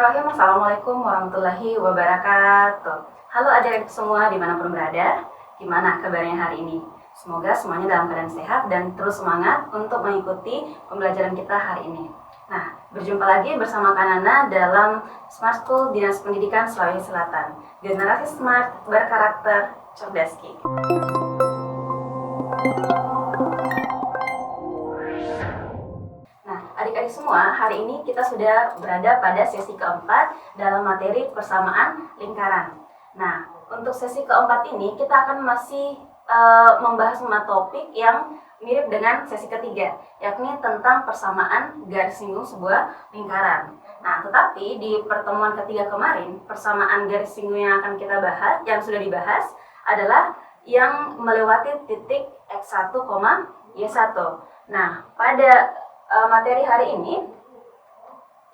Bismillahirrahmanirrahim. Assalamualaikum warahmatullahi wabarakatuh. Halo adik-adik semua dimanapun berada. Gimana kabarnya hari ini? Semoga semuanya dalam keadaan sehat dan terus semangat untuk mengikuti pembelajaran kita hari ini. Nah, berjumpa lagi bersama Kanana dalam Smart School Dinas Pendidikan Sulawesi Selatan. Generasi Smart berkarakter cerdaski. Adik-adik semua, hari ini kita sudah berada pada sesi keempat dalam materi persamaan lingkaran. Nah, untuk sesi keempat ini kita akan masih membahas 5 topik yang mirip dengan sesi ketiga, yakni tentang persamaan garis singgung sebuah lingkaran. Nah, tetapi di pertemuan ketiga kemarin, persamaan garis singgung yang akan kita bahas, yang sudah dibahas adalah yang melewati titik X1, Y1. Nah, pada materi hari ini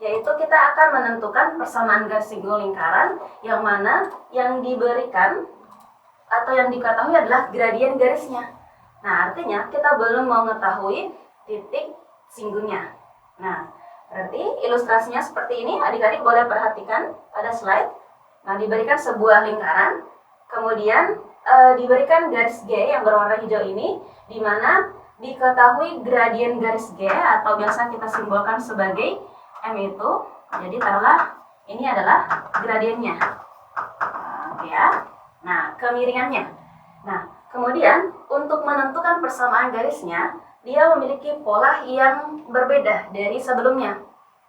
yaitu kita akan menentukan persamaan garis singgung lingkaran yang mana yang diberikan atau yang diketahui adalah gradien garisnya. Nah, artinya kita belum mengetahui titik singgungnya. Nah, berarti ilustrasinya seperti ini. Adik-adik boleh perhatikan pada slide. Nah, diberikan sebuah lingkaran, kemudian diberikan garis G yang berwarna hijau ini, di mana diketahui gradien garis G atau biasa kita simbolkan sebagai M itu. Jadi taruhlah ini adalah gradiennya. Oke ya. Nah, kemiringannya. Nah, kemudian untuk menentukan persamaan garisnya, dia memiliki pola yang berbeda dari sebelumnya.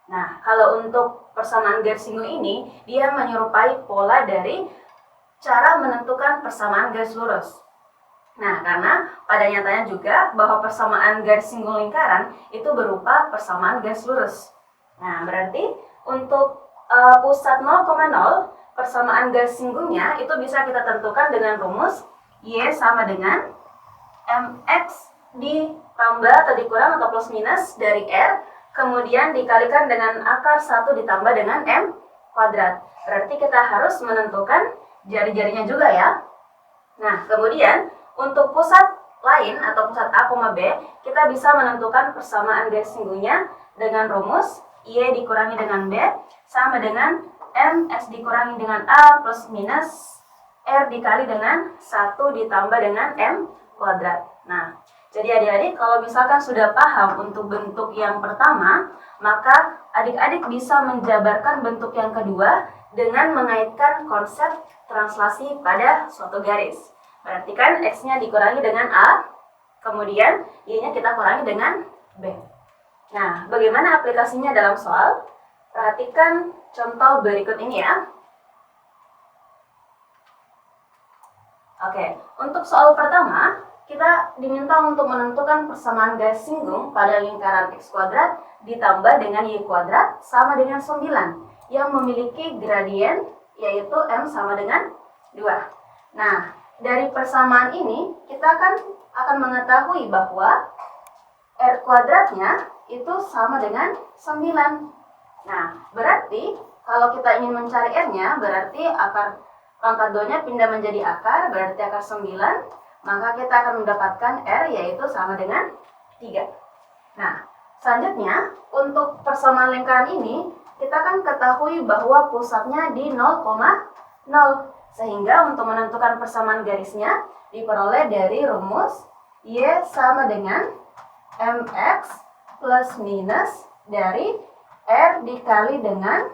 Nah, kalau untuk persamaan garis singgung ini, dia menyerupai pola dari cara menentukan persamaan garis lurus. Nah, karena pada nyatanya juga bahwa persamaan garis singgung lingkaran itu berupa persamaan garis lurus. Nah, berarti untuk pusat 0,0, persamaan garis singgungnya itu bisa kita tentukan dengan rumus Y sama dengan MX ditambah atau dikurang atau plus minus dari R, kemudian dikalikan dengan akar 1 ditambah dengan M kuadrat. Berarti kita harus menentukan jari-jarinya juga ya. Nah, kemudian untuk pusat lain atau pusat A, B, kita bisa menentukan persamaan garis singgungnya dengan rumus Y dikurangi dengan B sama dengan MX dikurangi dengan A plus minus R dikali dengan 1 ditambah dengan M kuadrat. Nah, jadi adik-adik kalau misalkan sudah paham untuk bentuk yang pertama, maka adik-adik bisa menjabarkan bentuk yang kedua dengan mengaitkan konsep translasi pada suatu garis. Berarti kan X-nya dikurangi dengan A, kemudian Y-nya kita kurangi dengan B. Nah, bagaimana aplikasinya dalam soal? Perhatikan contoh berikut ini ya. Oke, untuk soal pertama, kita diminta untuk menentukan persamaan garis singgung pada lingkaran X kuadrat ditambah dengan Y kuadrat sama dengan 9 yang memiliki gradien yaitu M sama dengan 2. Nah, dari persamaan ini kita akan mengetahui bahwa R kuadratnya itu sama dengan 9. Nah, berarti kalau kita ingin mencari R-nya, berarti akar pangkat 2-nya pindah menjadi akar, berarti akar 9, maka kita akan mendapatkan R yaitu sama dengan 3. Nah, selanjutnya untuk persamaan lingkaran ini, kita akan ketahui bahwa pusatnya di 0,0. Sehingga untuk menentukan persamaan garisnya diperoleh dari rumus Y sama dengan MX plus minus dari R dikali dengan,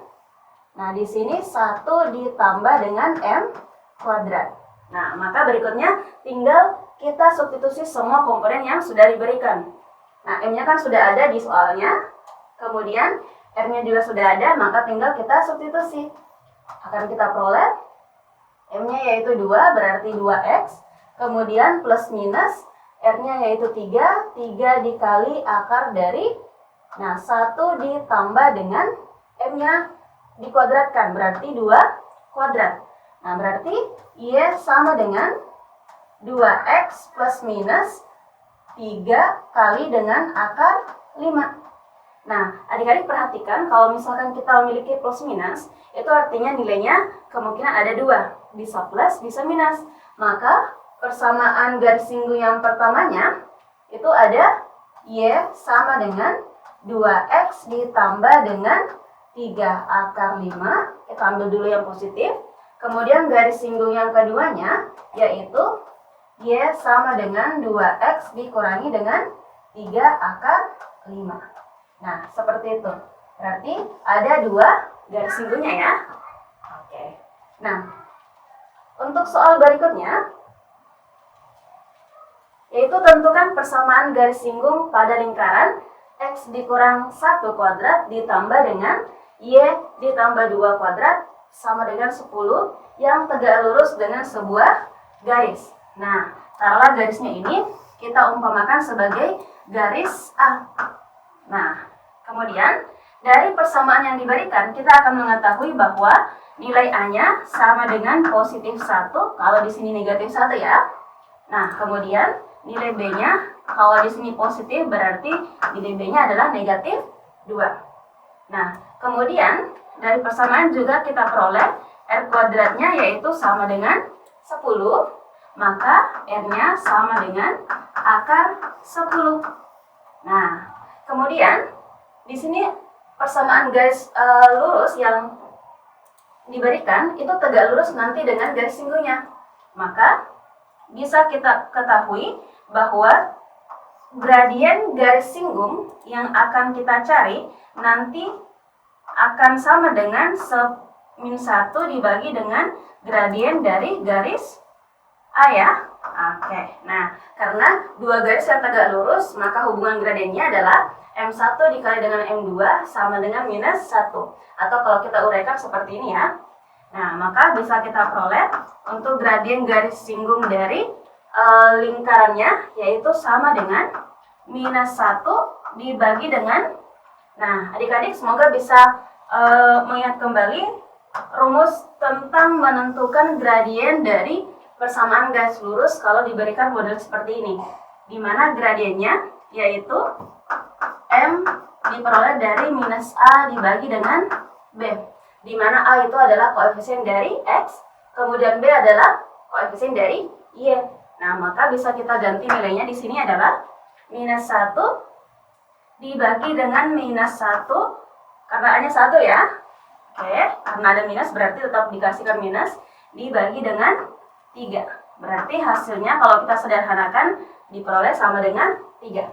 nah di sini 1 ditambah dengan M kuadrat. Nah, maka berikutnya tinggal kita substitusi semua komponen yang sudah diberikan. Nah, M-nya kan sudah ada di soalnya, kemudian R-nya juga sudah ada, maka tinggal kita substitusi. Akan kita peroleh M-nya yaitu 2, berarti 2X, kemudian plus minus R-nya yaitu 3 dikali akar dari, nah 1 ditambah dengan M-nya dikuadratkan, berarti 2 kuadrat. Nah, berarti Y sama dengan 2X plus minus 3 kali dengan akar 5. Nah, adik-adik perhatikan kalau misalkan kita memiliki plus minus, itu artinya nilainya kemungkinan ada 2, bisa plus, bisa minus. Maka persamaan garis singgung yang pertamanya itu ada Y sama dengan 2X ditambah dengan 3 akar 5, kita ambil dulu yang positif. Kemudian garis singgung yang keduanya, yaitu Y sama dengan 2X dikurangi dengan 3 akar 5. Nah, seperti itu. Berarti ada 2 garis singgungnya ya. Oke. Nah, untuk soal berikutnya, yaitu tentukan persamaan garis singgung pada lingkaran X dikurang 1 kuadrat ditambah dengan Y ditambah 2 kuadrat sama dengan 10 yang tegak lurus dengan sebuah garis. Nah, taruhlah garisnya ini kita umpamakan sebagai garis A. Nah, kemudian dari persamaan yang diberikan kita akan mengetahui bahwa nilai A-nya sama dengan positif 1 kalau di sini negatif 1 ya. Nah, kemudian nilai B-nya kalau di sini positif berarti nilai B-nya adalah negatif 2. Nah, kemudian dari persamaan juga kita peroleh R kuadratnya yaitu sama dengan 10, maka R-nya sama dengan akar 10. Nah, kemudian di sini persamaan garis lurus yang diberikan itu tegak lurus nanti dengan garis singgungnya. Maka bisa kita ketahui bahwa gradien garis singgung yang akan kita cari nanti akan sama dengan min 1 dibagi dengan gradien dari garis A ya. Oke, nah karena dua garis yang tegak lurus maka hubungan gradiennya adalah M1 dikali dengan M2 sama dengan minus 1. Atau kalau kita uraikan seperti ini ya. Nah, maka bisa kita peroleh untuk gradien garis singgung dari lingkarannya yaitu sama dengan minus 1 dibagi dengan, nah adik-adik semoga bisa mengingat kembali rumus tentang menentukan gradien dari persamaan garis lurus kalau diberikan model seperti ini, di mana gradiennya yaitu M diperoleh dari minus A dibagi dengan B, di mana A itu adalah koefisien dari X, kemudian B adalah koefisien dari Y. Nah, maka bisa kita ganti nilainya di sini adalah minus 1 dibagi dengan minus 1, karena A-nya 1 ya. Oke, karena ada minus berarti tetap dikasihkan minus, dibagi dengan 3. Berarti hasilnya kalau kita sederhanakan diperoleh sama dengan 3.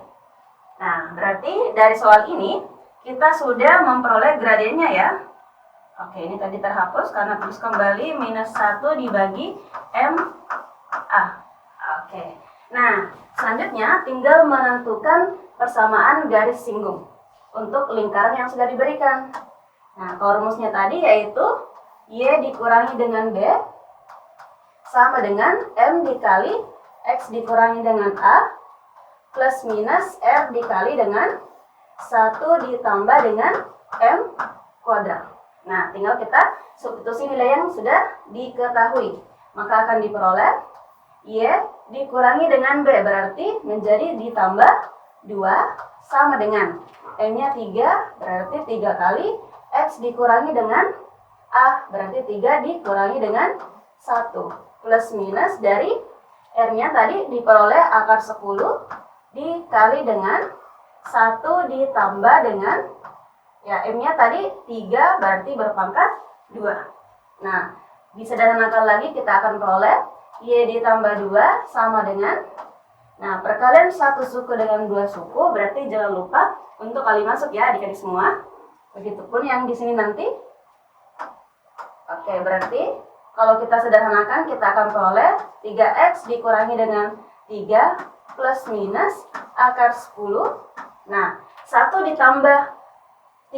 Nah, berarti dari soal ini kita sudah memperoleh gradiennya ya. Oke, ini tadi terhapus karena terus kembali minus 1 dibagi MA. Oke, nah selanjutnya tinggal menentukan persamaan garis singgung untuk lingkaran yang sudah diberikan. Nah, kalau rumusnya tadi yaitu Y dikurangi dengan B sama dengan M dikali X dikurangi dengan A plus minus R dikali dengan 1 ditambah dengan M kuadrat. Nah, tinggal kita substitusi nilai yang sudah diketahui. Maka akan diperoleh Y dikurangi dengan B berarti menjadi ditambah 2 sama dengan M-nya 3 berarti 3 kali X dikurangi dengan A berarti 3 dikurangi dengan 1 plus minus dari R-nya tadi diperoleh akar 10 dikali dengan 1 ditambah dengan, ya M-nya tadi 3 berarti berpangkat 2. Nah, disederhanakan lagi kita akan peroleh Y ditambah 2 sama dengan, nah perkalian 1 suku dengan 2 suku berarti jangan lupa untuk kali masuk ya adik-adik semua. Begitupun yang di sini nanti. Oke, berarti kalau kita sederhanakan kita akan peroleh 3X dikurangi dengan 3 plus minus akar 10. Nah, 1 ditambah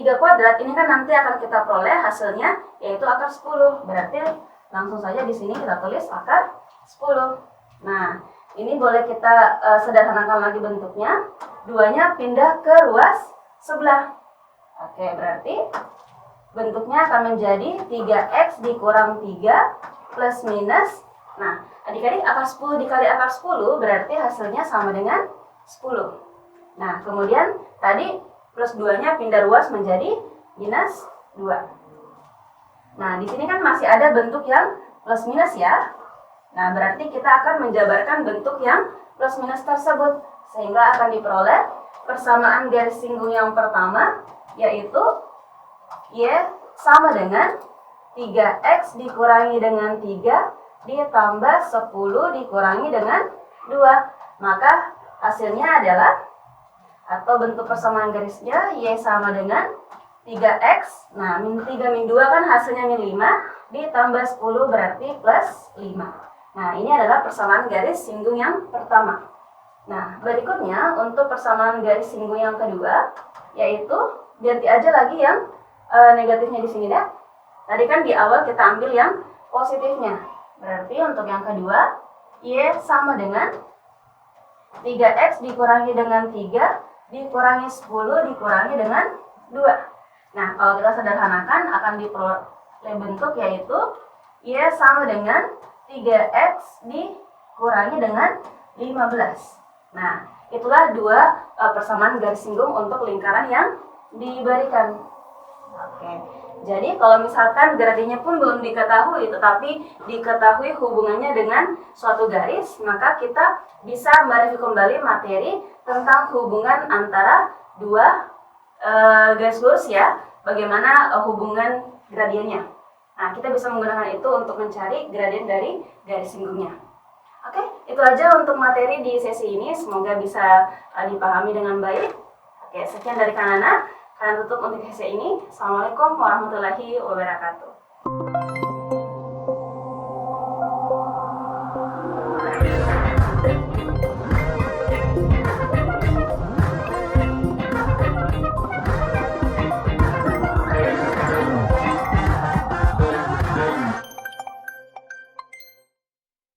3 kuadrat ini kan nanti akan kita peroleh hasilnya yaitu akar 10. Berarti langsung saja di sini kita tulis akar 10. Nah, ini boleh kita sederhanakan lagi bentuknya. 2-nya pindah ke ruas sebelah. Oke, berarti bentuknya akan menjadi 3X dikurang 3 plus minus. Nah, adik-adik akar 10 dikali akar 10 berarti hasilnya sama dengan 10. Nah, kemudian tadi plus 2-nya pindah ruas menjadi minus 2. Nah, di sini kan masih ada bentuk yang plus minus ya. Nah, berarti kita akan menjabarkan bentuk yang plus minus tersebut. Sehingga akan diperoleh persamaan garis singgung yang pertama, yaitu Y sama dengan 3X dikurangi dengan 3 ditambah 10 dikurangi dengan 2. Maka hasilnya adalah, atau bentuk persamaan garisnya, Y sama dengan 3X. Nah, min 3 min 2 kan hasilnya min 5 ditambah 10 berarti plus 5. Nah, ini adalah persamaan garis singgung yang pertama. Nah, berikutnya untuk persamaan garis singgung yang kedua, yaitu ganti aja lagi yang negatifnya di sini deh. Tadi kan di awal kita ambil yang positifnya. Berarti untuk yang kedua, Y sama dengan 3X dikurangi dengan 3 dikurangi 10 dikurangi dengan 2. Nah, kalau kita sederhanakan akan diperoleh bentuk yaitu Y sama dengan 3X dikurangi dengan 15. Nah, itulah dua persamaan garis singgung untuk lingkaran yang diberikan. Oke, jadi kalau misalkan gradiennya pun belum diketahui, tetapi diketahui hubungannya dengan suatu garis, maka kita bisa mereview kembali materi tentang hubungan antara dua garis lurus ya, bagaimana hubungan gradiennya. Nah, kita bisa menggunakan itu untuk mencari gradien dari garis singgungnya. Oke, itu aja untuk materi di sesi ini, semoga bisa dipahami dengan baik. Oke, sekian dari Kanana. Kalian tutup untuk sesi ini. Assalamualaikum warahmatullahi wabarakatuh.